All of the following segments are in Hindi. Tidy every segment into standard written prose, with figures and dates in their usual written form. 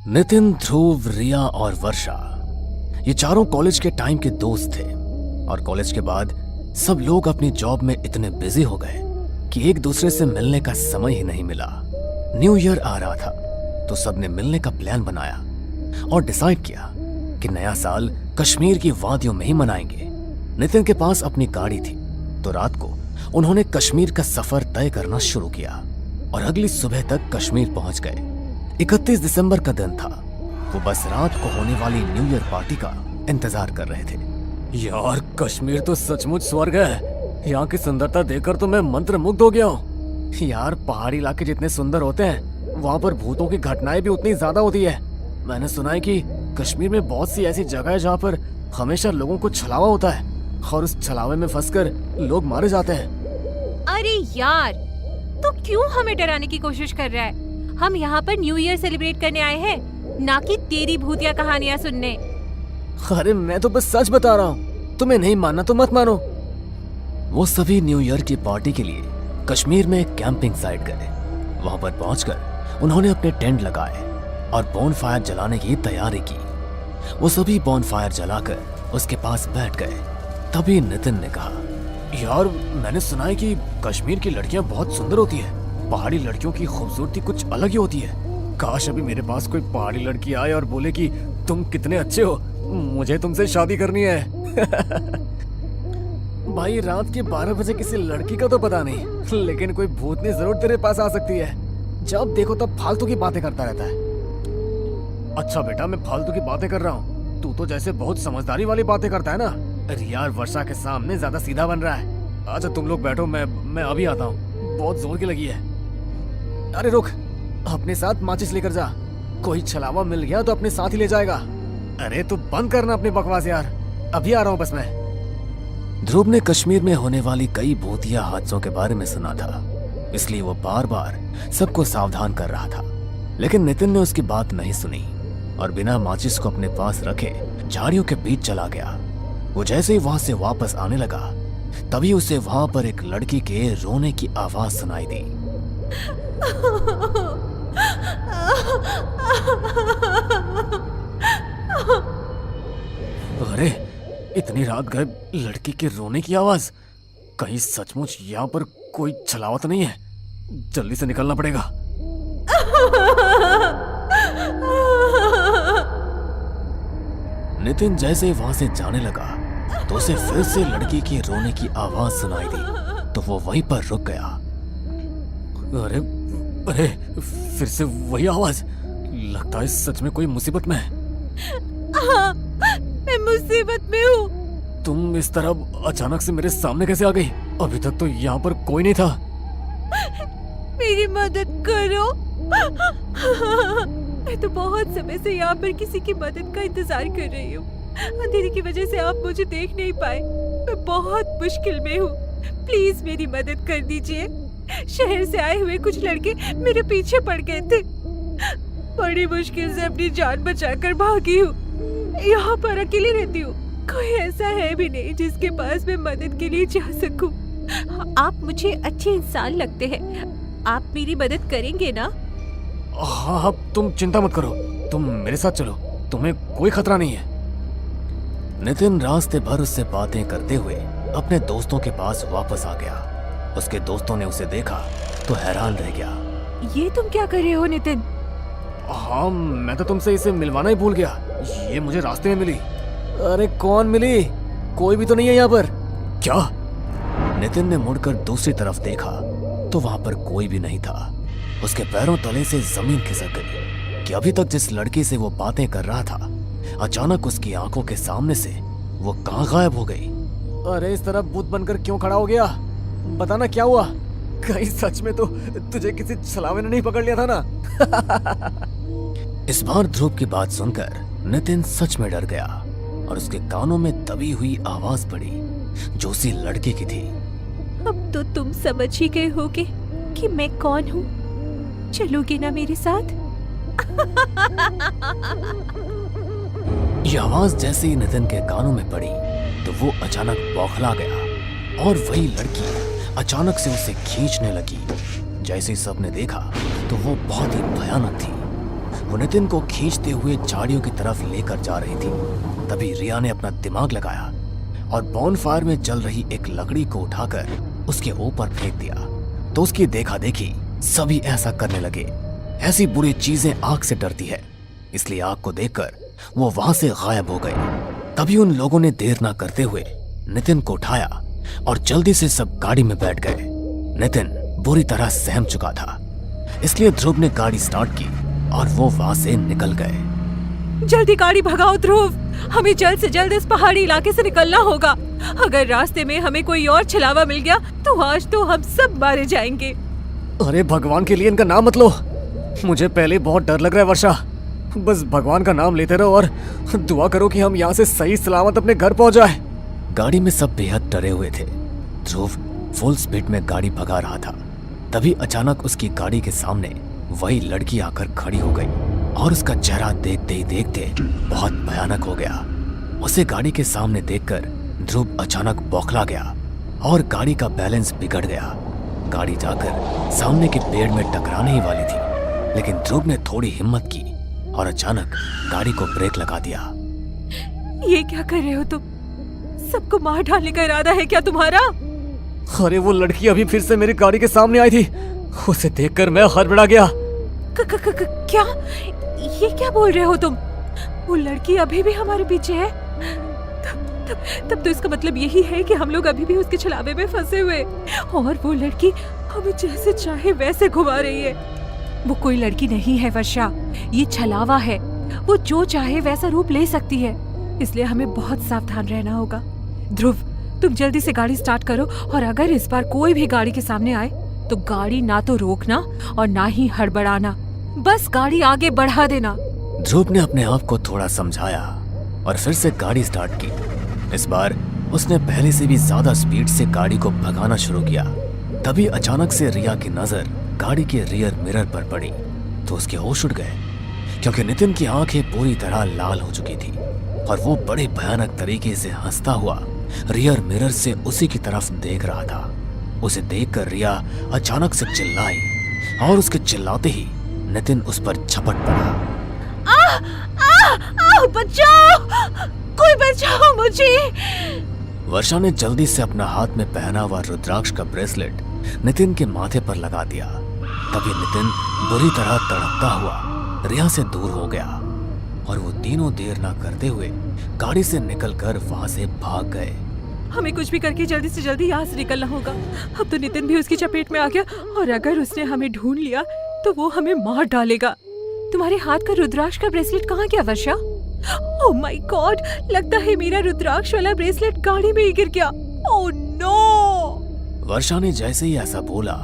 नितिन, ध्रुव, रिया और वर्षा ये चारों कॉलेज के टाइम के दोस्त थे और कॉलेज के बाद सब लोग अपनी जॉब में इतने बिजी हो गए कि एक दूसरे से मिलने का समय ही नहीं मिला। न्यू ईयर आ रहा था तो सबने मिलने का प्लान बनाया और डिसाइड किया कि नया साल कश्मीर की वादियों में ही मनाएंगे। नितिन के पास अपनी गाड़ी थी तो रात को उन्होंने कश्मीर का सफर तय करना शुरू किया और अगली सुबह तक कश्मीर पहुंच गए। 31 दिसंबर का दिन था। वो बस रात को होने वाली न्यू ईयर पार्टी का इंतजार कर रहे थे। यार, कश्मीर तो सचमुच स्वर्ग है। यहाँ की सुंदरता देखकर तो मैं मंत्रमुग्ध हो गया हूँ। यार, पहाड़ी इलाके जितने सुंदर होते हैं वहाँ पर भूतों की घटनाएं भी उतनी ज्यादा होती है। मैंने सुना है कि कश्मीर में बहुत सी ऐसी जगह है जहाँ पर हमेशा लोगों को छलावा होता है और उस छलावे में फंसकर लोग मारे जाते हैं। अरे यार, तो क्यों हमें डराने की कोशिश कर रहा है? हम यहाँ पर न्यू ईयर सेलिब्रेट करने आए हैं, ना कि तेरी भूतिया कहानियाँ सुनने। अरे मैं तो बस सच बता रहा हूँ, तुम्हें नहीं मानना तो मत मानो। वो सभी न्यू ईयर की पार्टी के लिए कश्मीर में एक कैंपिंग साइट गए। वहां पर पहुंचकर उन्होंने अपने टेंट लगाए और बोनफायर जलाने की तैयारी की। वो सभी बोनफायर जलाकर उसके पास बैठ गए। तभी नितिन ने कहा, यार, मैंने सुना है कि कश्मीर की लड़कियां बहुत सुंदर होती है। पहाड़ी लड़कियों की खूबसूरती कुछ अलग ही होती है। काश अभी मेरे पास कोई पहाड़ी लड़की आए और बोले कि तुम कितने अच्छे हो, मुझे तुमसे शादी करनी है। भाई, रात के 12 बजे किसी लड़की का तो पता नहीं, लेकिन कोई भूतनी जरूर तेरे पास आ सकती है। जब देखो तब फालतू की बातें करता रहता है। अच्छा बेटा, मैं फालतू की बातें कर रहा हूँ, तू तो जैसे बहुत समझदारी वाली बातें करता है ना। अरे यार, वर्षा के सामने ज्यादा सीधा बन रहा है। अच्छा तुम लोग बैठो, मैं अभी आता हूँ, बहुत जोर की लगी है। अरे रुक, अपने साथ माचिस लेकर जा, कोई छलावा मिल गया तो अपने साथ ही ले जाएगा। अरे तू बंद करना अपनी बकवास यार, अभी आ रहा हूँ बस मैं। ध्रुव ने कश्मीर में होने वाली कई भूतिया हादसों के बारे में सुना था, इसलिए वो बार बार सबको सावधान कर रहा था। लेकिन नितिन ने उसकी बात नहीं सुनी और बिना माचिस को अपने पास रखे झाड़ियों के बीच चला गया। वो जैसे ही वहां से वापस आने लगा तभी उसे वहां पर एक लड़की के रोने की आवाज सुनाई दी। अरे, इतनी रात गए लड़की के रोने की आवाज। कहीं सचमुच यहाँ पर कोई छलावा तो नहीं है? जल्दी से निकलना पड़ेगा। नितिन जैसे ही वहां से जाने लगा तो उसे फिर से लड़की की रोने की आवाज सुनाई दी तो वो वहीं पर रुक गया। अरे अरे, फिर से वही आवाज। लगता है सच में कोई मुसीबत में है। हाँ, मैं मुसीबत में हूँ। तुम इस तरह अचानक से मेरे सामने कैसे आ गई? अभी तक तो यहाँ पर कोई नहीं था। मेरी मदद करो। मैं तो बहुत समय से यहाँ पर किसी की मदद का इंतजार कर रही हूँ। अंधेरे की वजह से आप मुझे देख नहीं पाए। मैं बहुत मुश्किल में हूँ, प्लीज मेरी मदद कर दीजिए। शहर से आए हुए कुछ लड़के मेरे पीछे पड़ गए थे। बड़ी मुश्किल से अपनी जान बचाकर भागी हूँ। यहाँ पर अकेली रहती हूँ, कोई ऐसा है भी नहीं जिसके पास मैं मदद के लिए जा सकूं। आप मुझे अच्छे इंसान लगते हैं, आप मेरी मदद करेंगे ना? हाँ, तुम चिंता मत करो, तुम मेरे साथ चलो, तुम्हें कोई खतरा नहीं है। नितिन रास्ते भर उससे बातें करते हुए अपने दोस्तों के पास वापस आ गया। उसके दोस्तों ने उसे देखा तो हैरान रह गया। ये तुम क्या कर रहे हो नितिन? हाँ, मैं तो तुमसे इसे मिलवाना ही भूल गया, ये मुझे रास्ते में मिली। अरे कौन मिली? कोई भी तो नहीं है यहाँ पर। क्या? नितिन ने मुड़कर दूसरी तरफ देखा तो वहां पर कोई भी नहीं था। उसके पैरों तले से जमीन खिसक गई कि अभी तक जिस लड़की से वो बातें कर रहा था अचानक उसकी आंखों के सामने से वो कहाँ गायब हो गई। अरे इस तरह भूत बनकर क्यों खड़ा हो गया? बताना क्या हुआ? कहीं सच में तो तुझे किसी छलावे ने नहीं पकड़ लिया था ना? इस बार ध्रुव की बात सुनकर नितिन सच में डर गया और उसके कानों में दबी हुई आवाज पड़ी जो उसी लड़के की थी। अब तो तुम समझ ही गए होगे कि मैं कौन हूँ। चलोगे ना मेरे साथ? ये आवाज जैसे ही नितिन के कानों में पड़ी तो वो अचानक बौखला गया और वही लड़की अचानक से उसे खींचने लगी। जैसे ही सबने देखा तो वो बहुत ही भयानक थी। वो नितिन को खींचते हुए झाड़ियों की तरफ लेकर जा रही थी। तभी रिया ने अपना दिमाग लगाया और बॉनफायर में जल रही एक लकड़ी को उठाकर उसके ऊपर फेंक दिया। तो उसकी देखा देखी सभी ऐसा करने लगे। ऐसी बुरी चीजें आग से डरती है, इसलिए आग को देखकर वो वहां से गायब हो गए। तभी उन लोगों ने देर ना करते हुए नितिन को उठाया और जल्दी से सब गाड़ी में बैठ गए। नितिन बुरी तरह सहम चुका था, इसलिए ध्रुव ने गाड़ी स्टार्ट की और वो वहां से निकल गए। जल्दी गाड़ी भगाओ ध्रुव, हमें जल्द से जल्द इस पहाड़ी इलाके से निकलना होगा। अगर रास्ते में हमें कोई और छलावा मिल गया तो आज तो हम सब मारे जाएंगे। अरे भगवान के लिए इनका नाम मत लो, मुझे पहले बहुत डर लग रहा है वर्षा। बस भगवान का नाम लेते रहो और दुआ करो कि हम यहाँ से सही सलामत अपने घर पहुंच जाए। गाड़ी में सब बेहद डरे हुए थे। ध्रुव फुल स्पीड में गाड़ी भगा रहा था। तभी अचानक उसकी गाड़ी के सामने वही लड़की आकर खड़ी हो गई और उसका चेहरा देखते ही देखते बहुत भयानक हो गया। उसे गाड़ी के सामने देखकर ध्रुव अचानक बौखला गया और गाड़ी का बैलेंस बिगड़ गया। गाड़ी जाकर सामने के पेड़ में टकराने ही वाली थी, लेकिन ध्रुव ने थोड़ी हिम्मत की और अचानक गाड़ी को ब्रेक लगा दिया। ये क्या कर रहे हो तुम? सबको मार डालने का इरादा है क्या तुम्हारा? अरे वो लड़की अभी फिर से मेरी गाड़ी के सामने आई थी, उसे देखकर मैं हड़बड़ा गया। क्या? ये क्या बोल रहे हो तुम? वो लड़की अभी भी हमारे पीछे है? तब तो इसका मतलब यही है कि हम लोग अभी भी उसके छलावे में फंसे हुए और वो लड़की हमें जैसे चाहे वैसे घुमा रही है। वो कोई लड़की नहीं है वर्षा, ये छलावा है। वो जो चाहे वैसा रूप ले सकती है, इसलिए हमें बहुत सावधान रहना होगा। ध्रुव, तुम जल्दी से गाड़ी स्टार्ट करो और अगर इस बार कोई भी गाड़ी के सामने आए तो गाड़ी ना तो रोकना और ना ही हड़बड़ाना, बस गाड़ी आगे बढ़ा देना। ध्रुव ने अपने आप को थोड़ा समझाया और फिर से गाड़ी स्टार्ट की। इस बार उसने पहले से भी ज्यादा स्पीड से गाड़ी को भगाना शुरू किया। तभी अचानक से रिया की नजर गाड़ी के रियर मिरर पर पड़ी तो उसके होश उड़ गए, क्योंकि नितिन की आंखें पूरी तरह लाल हो चुकी थी और वो बड़े भयानक तरीके से हंसता हुआ रियर मिरर से उसी की तरफ देख रहा था। उसे देखकर रिया अचानक से चिल्लाई और उसके चिल्लाते ही नितिन उस पर झपट पड़ा। बचाओ, कोई बचाओ मुझे। वर्षा ने जल्दी से अपना हाथ में पहना हुआ रुद्राक्ष का ब्रेसलेट नितिन के माथे पर लगा दिया। तभी नितिन बुरी तरह तड़पता हुआ रिया से दूर हो गया और वो तीनों देर ना करते हुए गाड़ी से निकलकर वहां से भाग गए। हमें कुछ भी करके जल्दी से जल्दी यहाँ से निकलना होगा। अब तो नितिन भी उसकी चपेट में आ गया और अगर उसने हमें ढूंढ लिया तो वो हमें मार डालेगा। तुम्हारे हाथ का रुद्राक्ष का ब्रेसलेट कहाँ गया वर्षा? ओह माय गॉड, लगता है मेरा रुद्राक्ष वाला ब्रेसलेट गाड़ी में ही गिर गया। Oh no. वर्षा ने जैसे ही ऐसा बोला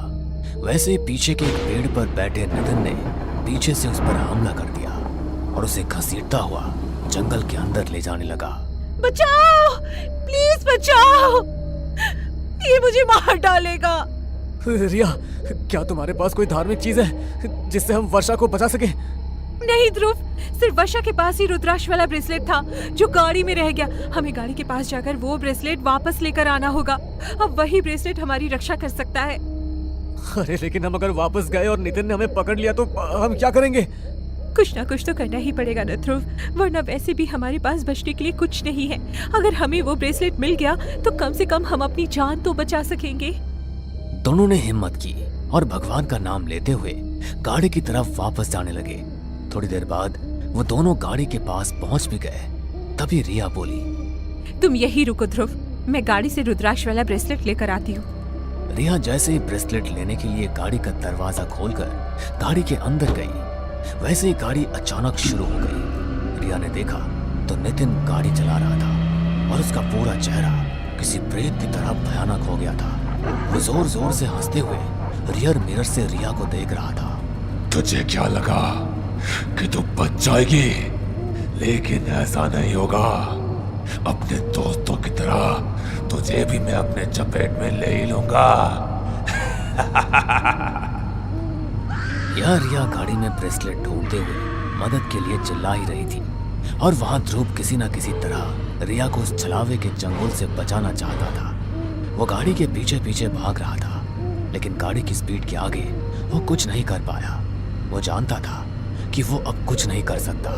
वैसे ही पीछे के एक पेड़ पर बैठे नितिन ने पीछे से उस पर हमला कर दिया और उसे घसीटता हुआ जंगल के अंदर ले जाने लगा। बचाओ, प्लीज बचाओ, ये मुझे मार डालेगा। रिया, क्या तुम्हारे पास कोई धार्मिक चीज है जिससे हम वर्षा को बचा सके? नहीं ध्रुव, सिर्फ वर्षा के पास ही रुद्राक्ष वाला ब्रेसलेट था जो गाड़ी में रह गया। हमें गाड़ी के पास जाकर वो ब्रेसलेट वापस लेकर आना होगा। अब वही ब्रेसलेट हमारी रक्षा कर सकता है। अरे लेकिन हम अगर वापस गए और नितिन ने हमें पकड़ लिया तो हम क्या करेंगे? कुछ ना कुछ तो करना ही पड़ेगा न ध्रुव, वरना वैसे भी हमारे पास बचने के लिए कुछ नहीं है। अगर हमें वो ब्रेसलेट मिल गया तो कम से कम हम अपनी जान तो बचा सकेंगे। दोनों ने हिम्मत की और भगवान का नाम लेते हुए गाड़ी की तरफ वापस जाने लगे। थोड़ी देर बाद वो दोनों गाड़ी के पास पहुंच भी गए। तभी रिया बोली, तुम यही रुको ध्रुव, मैं गाड़ी से रुद्राक्ष वाला ब्रेसलेट लेकर आती हूँ। रिया जैसे ही ब्रेसलेट लेने के लिए गाड़ी का दरवाजा खोलकर गाड़ी के अंदर गई, वैसे ही गाड़ी अचानक शुरू हो गई। रिया ने देखा तो नितिन गाड़ी चला रहा था और उसका पूरा चेहरा किसी प्रेत की तरह भयानक हो गया था। वो जोर जोर से हंसते हुए रियर मिरर से रिया को देख रहा था। तुझे क्या लगा कि तू बच जाएगी? लेकिन ऐसा नहीं होगा। अपने दोस्तों की तरह तुझे भी मैं अपने चपेट में ले ही लूंगा। यह रिया गाड़ी में ब्रेसलेट ढूंढते हुए मदद के लिए चिल्ला ही रही थी और वहां ध्रुव किसी न किसी तरह रिया को उस छलावे के चंगुल से बचाना चाहता था। वो गाड़ी के पीछे पीछे भाग रहा था, लेकिन गाड़ी की स्पीड के आगे वो कुछ नहीं कर पाया। वो जानता था कि वो अब कुछ नहीं कर सकता,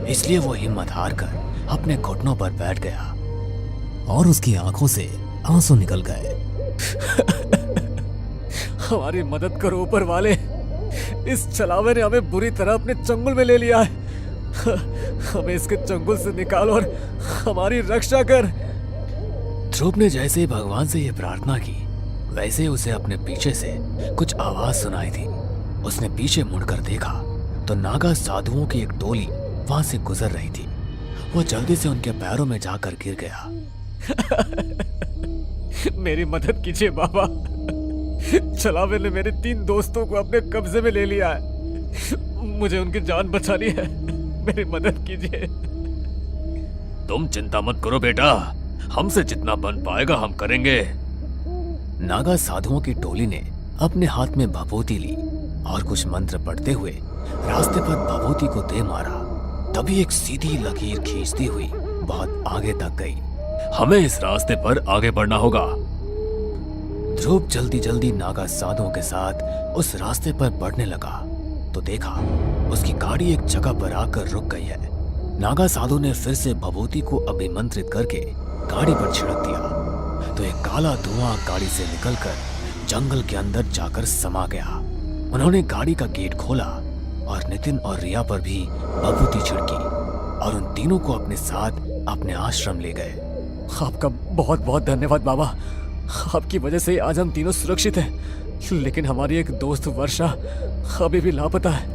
इसलिए वो हिम्मत हार कर अपने घुटनों पर बैठ गया और उसकी आंखों से आंसू निकल गए। हमारी मदद करो ऊपर वाले, इस छलावे ने हमें बुरी तरह अपने चंगुल में ले लिया है। हमें इसके चंगुल से निकाल और हमारी रक्षा कर। ध्रुव ने जैसे ही भगवान से यह प्रार्थना की, वैसे ही उसे अपने पीछे से कुछ आवाज सुनाई थी। उसने पीछे मुड़कर देखा तो नागा साधुओं की एक टोली वहां से गुजर रही थी। वो जल्दी से उनके पैरों में जाकर गिर गया। मेरी मदद कीजिए बाबा, छलावे ने मेरे 3 दोस्तों को अपने कब्जे में ले लिया है। मुझे उनकी जान बचानी है, मेरी मदद कीजिए। तुम चिंता मत करो बेटा, हमसे जितना बन पाएगा हम करेंगे। नागा साधुओं की टोली ने अपने हाथ में भभूति ली और कुछ मंत्र पढ़ते हुए रास्ते पर भभूति को दे मारा। तभी एक सीधी लकीर खींचती हुई बहुत आगे तक गई। हमें इस रास्ते पर आगे बढ़ना होगा। ध्रुव जल्दी जल्दी नागा साधुओं के साथ उस रास्ते पर बढ़ने लगा तो देखा उसकी गाड़ी एक जगह पर आकर रुक गई है। नागा साधु ने फिर से भभूति को अभिमंत्रित करके गाड़ी पर छिड़क दिया तो एक काला धुआं गाड़ी से निकलकर जंगल के अंदर जाकर समा गया। उन्होंने गाड़ी का गेट खोला और नितिन और रिया पर भी भभूति छिड़की और उन तीनों को अपने साथ अपने आश्रम ले गए। आपका बहुत बहुत धन्यवाद बाबा, आपकी वजह से आज हम तीनों सुरक्षित हैं। लेकिन हमारी एक दोस्त वर्षा अभी भी लापता है,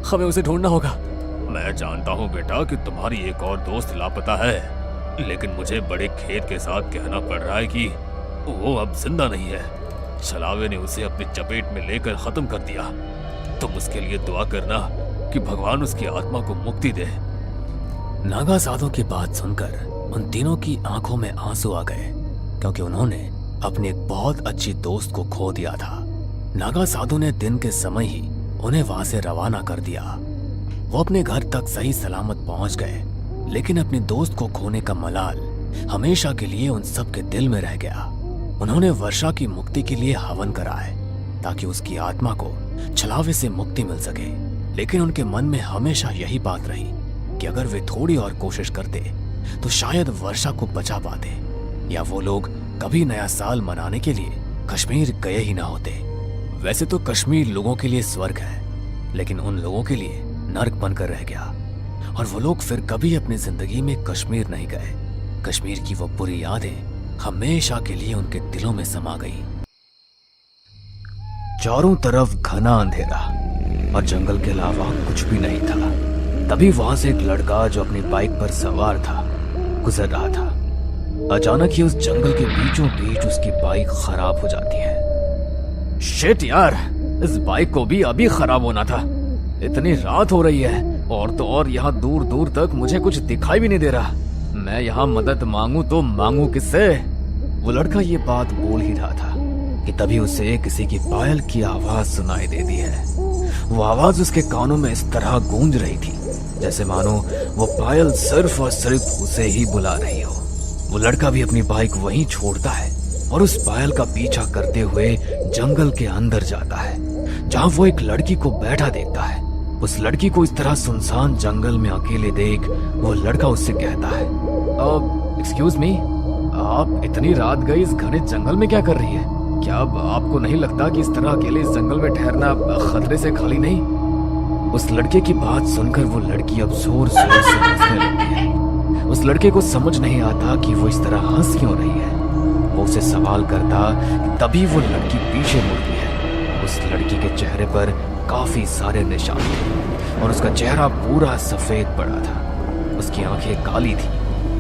हमें उसे ढूंढना होगा। मैं जानता हूँ बेटा कि तुम्हारी एक और दोस्त लापता है, लेकिन मुझे बड़े खेद के साथ कहना पड़ रहा है कि वो अब जिंदा नहीं है। छलावे ने उसे अपनी चपेट में लेकर खत्म कर दिया। तुम उसके लिए दुआ करना कि भगवान उसकी आत्मा को मुक्ति दे। नागा साधु की बात सुनकर उन तीनों की आंखों में आंसू आ गए, क्योंकि उन्होंने अपने एक बहुत अच्छी दोस्त को खो दिया था। नागा साधु ने दिन के समय ही उन्हें वहां से रवाना कर दिया। वो अपने घर तक सही सलामत पहुंच गए, लेकिन अपने दोस्त को खोने का मलाल हमेशा के लिए उन सब के दिल में रह गया। उन्होंने वर्षा की मुक्ति के लिए हवन कराए ताकि उसकी आत्मा को छलावे से मुक्ति मिल सके, लेकिन उनके मन में हमेशा यही बात रही कि अगर वे थोड़ी और कोशिश करते तो शायद वर्षा को बचा पाते, या वो लोग कभी नया साल मनाने के लिए कश्मीर गए ही ना होते। वैसे तो कश्मीर लोगों के लिए स्वर्ग है, लेकिन उन लोगों के लिए नर्क बनकर रह गया और वो लोग फिर कभी अपनी जिंदगी में कश्मीर नहीं गए। कश्मीर की वो बुरी यादें हमेशा के लिए उनके दिलों में समा गई। चारों तरफ घना अंधेरा और जंगल के अलावा कुछ भी नहीं था। तभी वहां से एक लड़का जो अपनी बाइक पर सवार था गुजर रहा था। अचानक ही उस जंगल के बीचों बीच उसकी बाइक खराब हो जाती है। शिट यार, इस बाइक को भी अभी खराब होना था। इतनी रात हो रही है और तो और यहाँ दूर दूर तक मुझे कुछ दिखाई भी नहीं दे रहा। मैं यहाँ मदद मांगू तो मांगू किससे? वो लड़का ये बात बोल ही रहा था कि तभी उसे किसी की पायल की आवाज सुनाई देती है। वो आवाज उसके कानों में इस तरह गूंज रही थी जैसे मानो वो पायल सिर्फ और सिर्फ उसे ही बुला रही हो। वो लड़का भी अपनी बाइक वहीं छोड़ता है और उस पायल का पीछा करते हुए जंगल के अंदर जाता है, जहां वो एक लड़की को बैठा देखता है। उस लड़की को इस तरह सुनसान जंगल में अकेले देख वो लड़का उससे कहता है, एक्सक्यूज मी, आप इतनी रात गई इस घने जंगल में क्या कर रही है? क्या अब आपको नहीं लगता कि इस तरह अकेले इस जंगल में ठहरना खतरे से खाली नहीं? उस लड़के की बात सुनकर वो लड़की अब जोर जोर से हंसने लगती है। उस लड़के को समझ नहीं आता कि वो इस तरह हंस क्यों रही है। वो उसे सवाल करता, तभी वो लड़की पीछे मुड़ती है। उस लड़की के चेहरे पर काफी सारे निशान थे और उसका चेहरा पूरा सफेद पड़ा था। उसकी आंखें काली थी।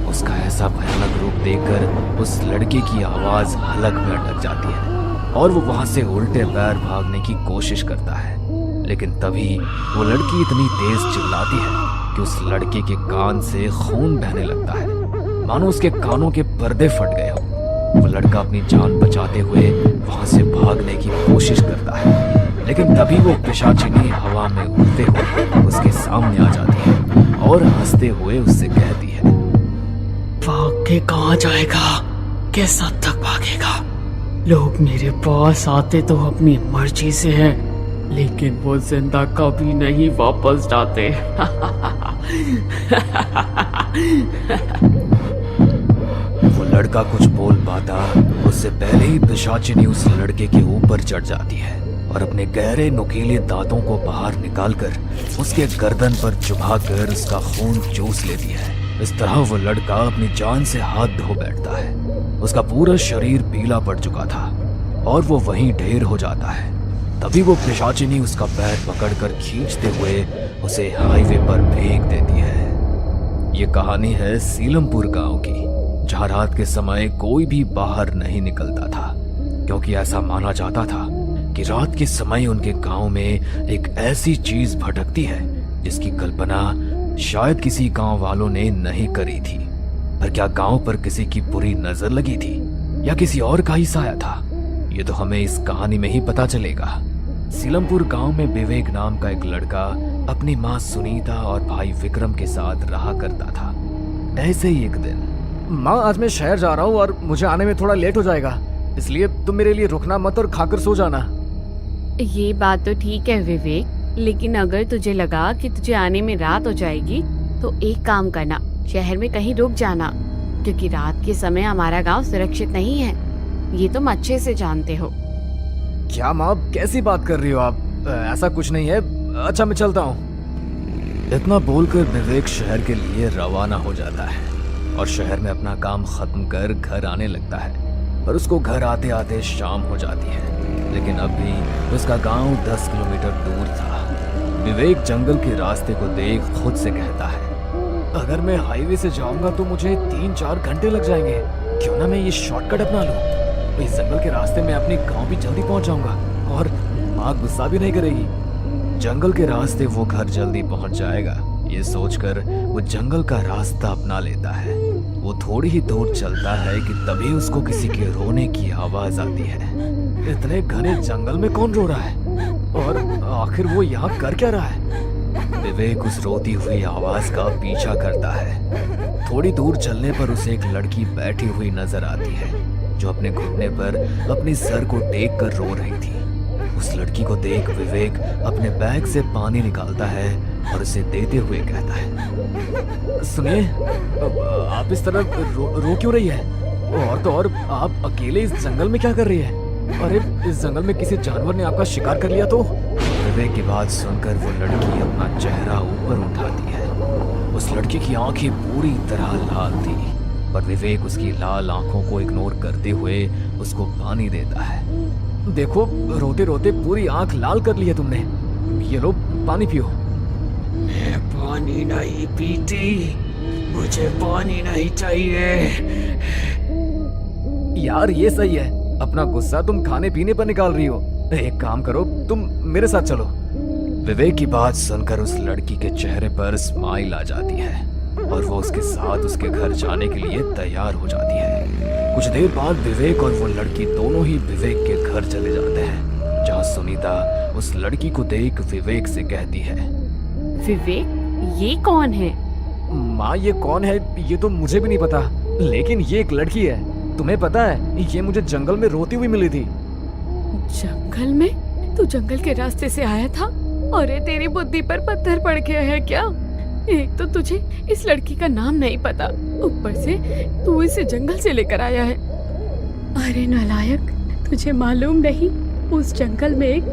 उसका ऐसा भयानक रूप देखकर उस लड़के की आवाज हलक में अटक जाती है और वो वहां से उल्टे पैर भागने की कोशिश करता है, लेकिन तभी वो लड़की इतनी तेज चिल्लाती है कि उस लड़के के कान से खून बहने लगता है, मानो उसके कानों के पर्दे फट गए हो। वो लड़का अपनी जान बचाते हुए वहां से भागने की कोशिश करता है, लेकिन तभी वो पिशाचिनी हवा में उड़ते हुए उसके सामने आ जाती है और हंसते हुए उससे कहती है, भाग के कहाँ जाएगा? किस हद तक भागेगा? लोग मेरे पास आते तो अपनी मर्जी से हैं, लेकिन वो जिंदा कभी नहीं वापस जाते। वो लड़का कुछ बोल पाता उससे पहले ही पिशाचिनी उस लड़के के ऊपर चढ़ जाती है और अपने गहरे नुकीले दांतों को बाहर निकालकर उसके गर्दन पर चुभाकर उसका खून चूस लेती है। इस तरह वो लड़का अपनी जान से हाथ धो बैठता है। उसका पूरा शरीर पीला पड़ चुका था और वो वहीं ढेर हो जाता है। तभी वो पिशाचिनी उसका पैर पकड़कर खींचते हुए उसे हाईवे पर फेंक देती है। ये कहानी है सीलमपुर गांव की, जहां रात के समय कोई भी बाहर नहीं निकलता था, क्योंकि ऐसा माना जाता था कि रात के समय उनके गांव में एक ऐसी चीज भटकती है जिसकी कल्पना शायद किसी गांव वालों ने नहीं करी थी। पर क्या गांव पर किसी की बुरी नजर लगी थी या किसी और का ही साया था, ये तो हमें इस कहानी में ही पता चलेगा। सीलमपुर गांव में विवेक नाम का एक लड़का अपनी माँ सुनीता और भाई विक्रम के साथ रहा करता था। ऐसे ही एक दिन, माँ आज मैं शहर जा रहा हूँ और मुझे आने में थोड़ा लेट हो जाएगा, इसलिए तुम मेरे लिए रुकना मत और खाकर सो जाना। ये बात तो ठीक है विवेक, लेकिन अगर तुझे लगा कि तुझे आने में रात हो जाएगी तो एक काम करना, शहर में कहीं रुक जाना, क्योंकि रात के समय हमारा गांव सुरक्षित नहीं है, ये तुम अच्छे से जानते हो। क्या माँ कैसी बात कर रही हो आप? ऐसा कुछ नहीं है। अच्छा मैं चलता हूँ। इतना बोलकर विवेक शहर के लिए रवाना हो जाता है और शहर में अपना काम खत्म कर घर आने लगता है। पर उसको घर आते आते शाम हो जाती है, लेकिन अब भी उसका गांव 10 किलोमीटर दूर था। विवेक जंगल के रास्ते को देख खुद से कहता है, अगर मैं हाईवे से जाऊंगा तो मुझे 3-4 घंटे लग जाएंगे, क्यों ना मैं ये शॉर्टकट अपना लूं। इस जंगल के रास्ते में अपने गांव भी जल्दी पहुंच जाऊंगा और माँ गुस्सा भी नहीं करेगी। जंगल के रास्ते वो घर जल्दी पहुंच जाएगा, ये सोचकर वो जंगल का रास्ता अपना लेता है। वो थोड़ी ही दूर चलता है कि तभी उसको किसी के रोने की आवाज आती है। इतने घने जंगल में कौन रो रहा है और आखिर वो यहाँ कर क्या रहा है? विवेक उस रोती हुई आवाज का पीछा करता है। थोड़ी दूर चलने पर उसे एक लड़की बैठी हुई नजर आती है जो अपने घुटने पर अपने सर को टेक कर रो रही थी। उस लड़की को देख विवेक अपने बैग से पानी निकालता है और उसे देते हुए कहता है, सुनिए, आप इस तरह रो क्यों रही है? और तो और आप अकेले इस जंगल में क्या कर रही है? अरे इस जंगल में किसी जानवर ने आपका शिकार कर लिया तो? विवेक की बात सुनकर वो लड़की अपना चेहरा ऊपर उठाती है। उस लड़की की आंखें पूरी तरह लाल थी, पर विवेक उसकी लाल आंखों को इग्नोर करते हुए उसको पानी देता है। देखो, रोते रोते पूरी आंख लाल कर ली है तुमने, ये लो पानी पियो। मैं पानी नहीं पीती, मुझे पानी नहीं चाहिए। यार ये सही है, अपना गुस्सा तुम खाने पीने पर निकाल रही हो। एक काम करो, तुम मेरे साथ चलो। विवेक की बात सुनकर उस लड़की के चेहरे पर स्माइल आ जाती है और वो उसके साथ उसके घर जाने के लिए तैयार हो जाती है। कुछ देर बाद विवेक और वो लड़की दोनों ही विवेक के घर चले जाते हैं, जहाँ सुनीता उस लड़की को देख विवेक से कहती है, विवेक ये कौन है? माँ ये कौन है ये तो मुझे भी नहीं पता, लेकिन ये एक लड़की है। तुम्हें पता है, ये मुझे जंगल में रोती हुई मिली थी। जंगल में? तू जंगल के रास्ते से आया था? अरे तेरी बुद्धि पर पत्थर पड़ गया है क्या? एक तो तुझे इस लड़की का नाम नहीं पता, ऊपर से तू इसे जंगल से लेकर आया है। अरे नालायक, तुझे मालूम नहीं उस जंगल में एक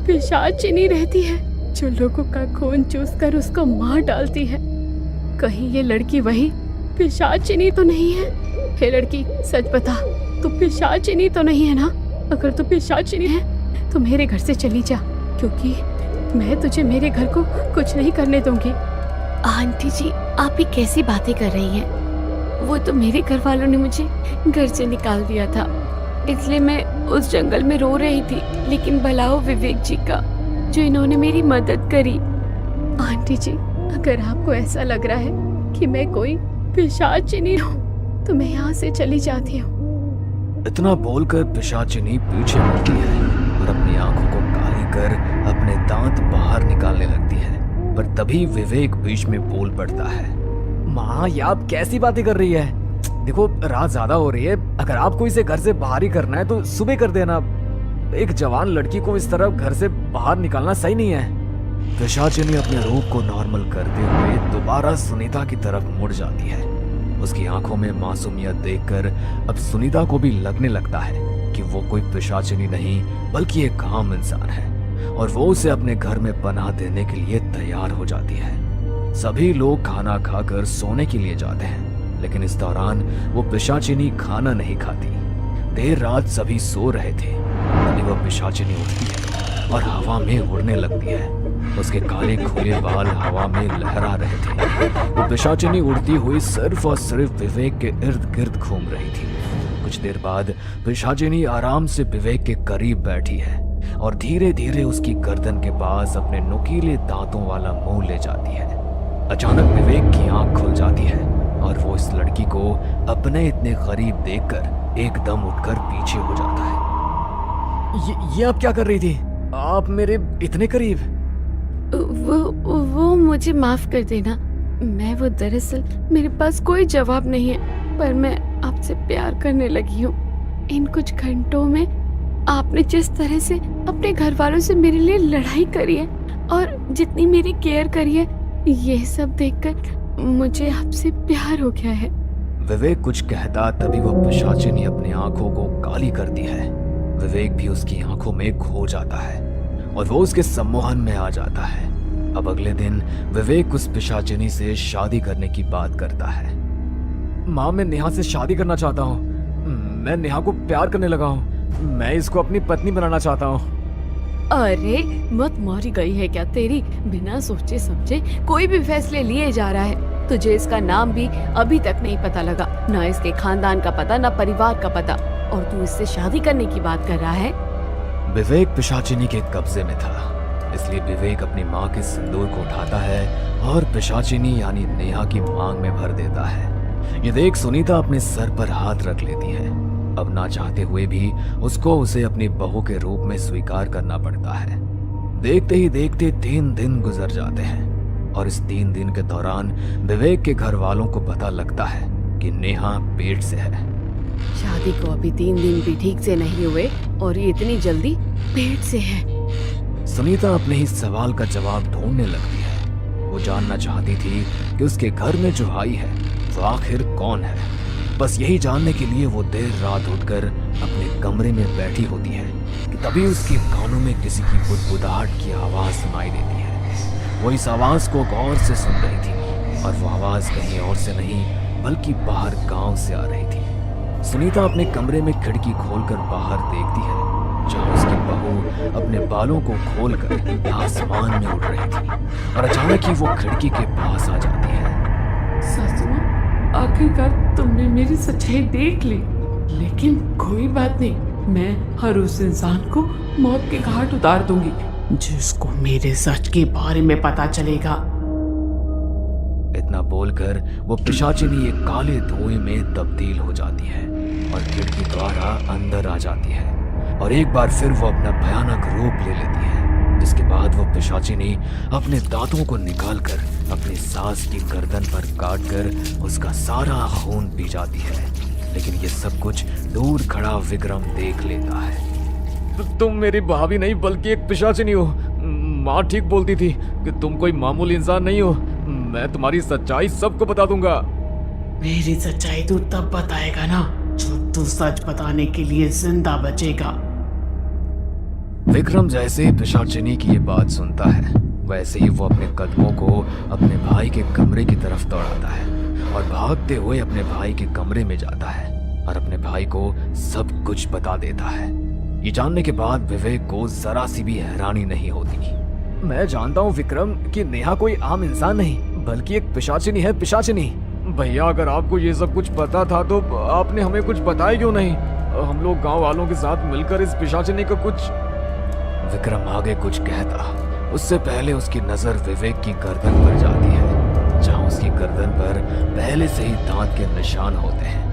पिशाचिनी रहती है जो लोगों का खून चूसकर उसको मार डालती है। कहीं ये लड़की वही पिशाचिनी तो नहीं है? हे लड़की, सच बता, तू पिशाचिनी तो नहीं है ना? अगर तू पिशाचिनी है तो मेरे घर से चली जा, क्योंकि मैं तुझे मेरे घर को कुछ नहीं करने दूंगी। आंटी जी, आप ये कैसी बातें कर रही हैं? वो तो मेरे घर वालों ने मुझे घर से निकाल दिया था, इसलिए मैं उस जंगल में रो रही थी। लेकिन भला हो विवेक जी का, जो इन्होंने मेरी मदद करी। आंटी जी, अगर आपको ऐसा लग रहा है कि मैं कोई पिशाचिनी हूँ तो मैं यहाँ से चली जाती हूँ। इतना बोलकर पिशाचिनी पीछे मुड़ती है और अपनी आंखों को काली कर अपने दांत बाहर निकालने लगती है। पर तभी विवेक बीच में बोल पड़ता है, माँ ये आप कैसी बातें कर रही है? देखो रात ज्यादा हो रही है, अगर आपको इसे घर से बाहर ही करना है तो सुबह कर देना। एक जवान लड़की को इस तरह घर से बाहर निकालना सही नहीं है। पिशाचिनी अपने रूप को नॉर्मल करते हुए दोबारा सुनीता की तरफ मुड़ जाती है। उसकी आंखों में मासूमियत देखकर अब सुनीता को भी लगने लगता है कि वो कोई पिशाचिनी नहीं बल्कि एक आम इंसान है, और वो उसे अपने घर में पनाह देने के लिए तैयार हो जाती है। सभी लोग खाना खाकर सोने के लिए जाते हैं, लेकिन इस दौरान वो पिशाचिनी खाना नहीं खाती। देर रात सभी सो रहे थे, तभी वह पिशाचिनी उठती है और हवा में उड़ने लगती है। उसके काले खुले बाल हवा में लहरा रहे थे। वो पिशाचिनी उड़ती हुई सिर्फ और सिर्फ विवेक के इर्द गिर्द घूम रही थी। कुछ देर बाद पिशाचिनी आराम से विवेक के करीब बैठी है और धीरे धीरे उसकी गर्दन के पास अपने नुकीले दांतों वाला मुंह ले जाती है। अचानक विवेक की आंख खुल जाती है और वो इस लड़की को अपने इतने करीब देखकर एकदम उठकर पीछे हो जाता है। ये आप क्या कर रही थी? आप मेरे इतने करीब? वो मुझे माफ कर देना। मैं वो दरअसल मेरे पास कोई जवाब नहीं है, पर मैं आपसे प्यार करने लगी हूँ। इन कुछ घंटों में आपने जिस तरह से अपने घर वालों से मेरे लिए लड़ाई करी है और जितनी मेरी केयर करी है, ये सब देखकर मुझे आपसे प्यार हो गया है। विवेक कुछ कहता तभी वह पिशाचिनी अपनी आंखों को काली करती है। विवेक भी उसकी आंखों में खो जाता है और वो उसके सम्मोहन में आ जाता है। अब अगले दिन विवेक उस पिशाचिनी से शादी करने की बात करता है। माँ, मैं नेहा से शादी करना चाहता हूँ। मैं नेहा को प्यार करने लगा हूँ। मैं इसको अपनी पत्नी बनाना चाहता हूँ। अरे मत मारी गई है क्या तेरी? बिना सोचे समझे कोई भी फैसले लिए जा रहा है। तुझे इसका नाम भी अभी तक नहीं पता लगा, ना इसके खानदान का पता, ना परिवार का पता, और तू इससे शादी करने की बात कर रहा है। विवेक पिशाचिनी के कब्जे में था, इसलिए विवेक अपनी माँ के सिंदूर को उठाता है और पिशाचिनी यानी नेहा की मांग में भर देता है। ये देख सुनीता अपने सर पर हाथ रख लेती है। अब ना चाहते हुए भी उसको उसे अपनी बहू के रूप में स्वीकार करना पड़ता है। देखते ही देखते 3 दिन गुजर जाते हैं और इस 3 दिन के दौरान विवेक के घर वालों को पता लगता है कि नेहा पेट से है। शादी को अभी 3 दिन भी ठीक से नहीं हुए और ये इतनी जल्दी पेट से है। सुनीता अपने ही सवाल का जवाब ढूंढने लगती है। वो जानना चाहती थी कि उसके घर में जो आई है वो आखिर कौन है। बस यही जानने के लिए वो देर रात उठकर अपने कमरे में बैठी होती है कि तभी उसके कानों में किसी की बुदबुदाहट की आवाज सुनाई देती है। वो इस आवाज को गौर से सुन रही थी और वो आवाज कहीं और से नहीं बल्कि बाहर गांव से आ रही थी। सुनीता अपने कमरे में खिड़की खोलकर बाहर देखती है, जहां उसकी बहू अपने बालों को खोलकर आसमान में उड़ रही थी और अचानक ही वो खिड़की के पास आ जाती है। सासू माँ, आखिरकार तुमने मेरी सच्चाई देख ली, लेकिन कोई बात नहीं, मैं हर उस इंसान को मौत के घाट उतार दूंगी जिसको मेरे सच के बारे में पता चलेगा। इतना बोलकर वो पिशाचिनी एक काले धुएं में तब्दील हो जाती है और खिड़की द्वारा अंदर आ जाती है और एक बार फिर वो अपना भयानक रूप ले लेती है। जिसके बाद वो पिशाचिनी अपने दांतों को निकालकर अपनी सास की गर्दन पर काटकर उसका सारा खून पी जाती है। लेकिन ये सब कुछ दूर खड़ा विक्रम देख लेता है। तुम मेरी भाभी नहीं बल्कि एक पिशाचिनी हो। माँ ठीक बोलती थी कि तुम कोई मामूली इंसान नहीं हो। मैं तुम्हारी सच्चाई सबको बता दूंगा। मेरी सच्चाई तू तब बताएगा ना जब तू सच बताने के लिए जिंदा बचेगा। विक्रम जैसे ही पिशाचिनी की ये बात सुनता है, वैसे ही वो अपने कदमों को अपने भाई के कमरे की तरफ दौड़ाता है और भागते हुए अपने भाई के कमरे में जाता है और अपने भाई को सब कुछ बता देता है। ये जानने के बाद विवेक को जरा सी भी हैरानी नहीं होती। मैं जानता हूँ विक्रम कि नेहा कोई आम इंसान नहीं बल्कि एक पिशाचिनी है। पिशाचिनी भैया, अगर आपको ये सब कुछ पता था तो आपने हमें कुछ बताया क्यों नहीं? हम लोग गांव वालों के साथ मिलकर इस पिशाचिनी को कुछ। विक्रम आगे कुछ कहता, उससे पहले उसकी नजर विवेक की गर्दन पर जाती है, जहां उसकी गर्दन पर पहले से ही दांत के निशान होते हैं।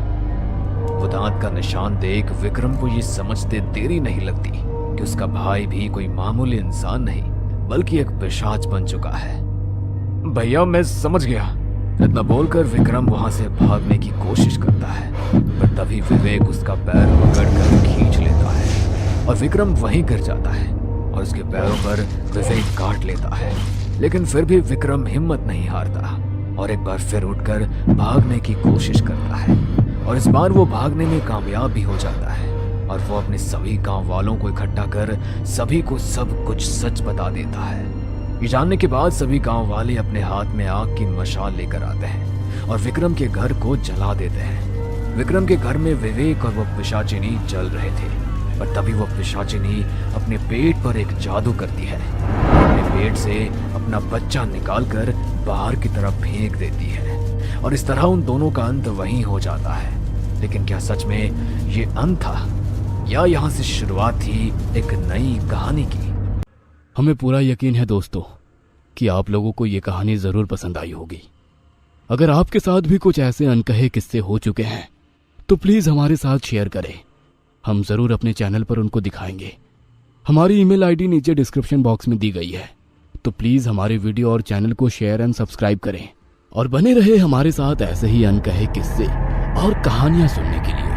वो दांत का निशान देख विक्रम को ये समझते देरी नहीं लगती कि उसका भाई भी कोई मामूली इंसान नहीं बल्कि एक पिशाच बन चुका है। भैया, मैं समझ गया। इतना बोलकर विक्रम वहां से भागने की कोशिश करता है, पर तभी विवेक उसका पैर पकड़कर खींच लेता है और विक्रम वहीं गिर जाता है और उसके पैरों पर विवेक काट लेता है। लेकिन फिर भी विक्रम हिम्मत नहीं हारता और एक बार फिर उठकर भागने की कोशिश करता है और इस बार वो भागने में कामयाब भी हो जाता है और वो अपने सभी गांव वालों को इकट्ठा कर सभी को सब कुछ सच बता देता है। ये जानने के बाद सभी गांव वाले अपने हाथ में आग की मशाल लेकर आते हैं और विक्रम के घर को जला देते हैं। विक्रम के घर में विवेक और वो पिशाचिनी जल रहे थे, पर तभी वो पिशाचिनी अपने पेट पर एक जादू करती है। अपने पेट से अपना बच्चा निकालकर बाहर की तरफ फेंक देती है और इस तरह उन दोनों का अंत वहीं हो जाता है। लेकिन क्या सच में ये अंत था या यहाँ से शुरुआत थी एक नई कहानी की? हमें पूरा यकीन है दोस्तों कि आप लोगों को ये कहानी जरूर पसंद आई होगी। अगर आपके साथ भी कुछ ऐसे अनकहे किस्से हो चुके हैं तो प्लीज हमारे साथ शेयर करें, हम जरूर अपने चैनल पर उनको दिखाएंगे। हमारी ईमेल आईडी नीचे डिस्क्रिप्शन बॉक्स में दी गई है, तो प्लीज हमारे वीडियो और चैनल को शेयर एंड सब्सक्राइब करें और बने रहे हमारे साथ ऐसे ही अनकहे किस्से और कहानियां सुनने के लिए।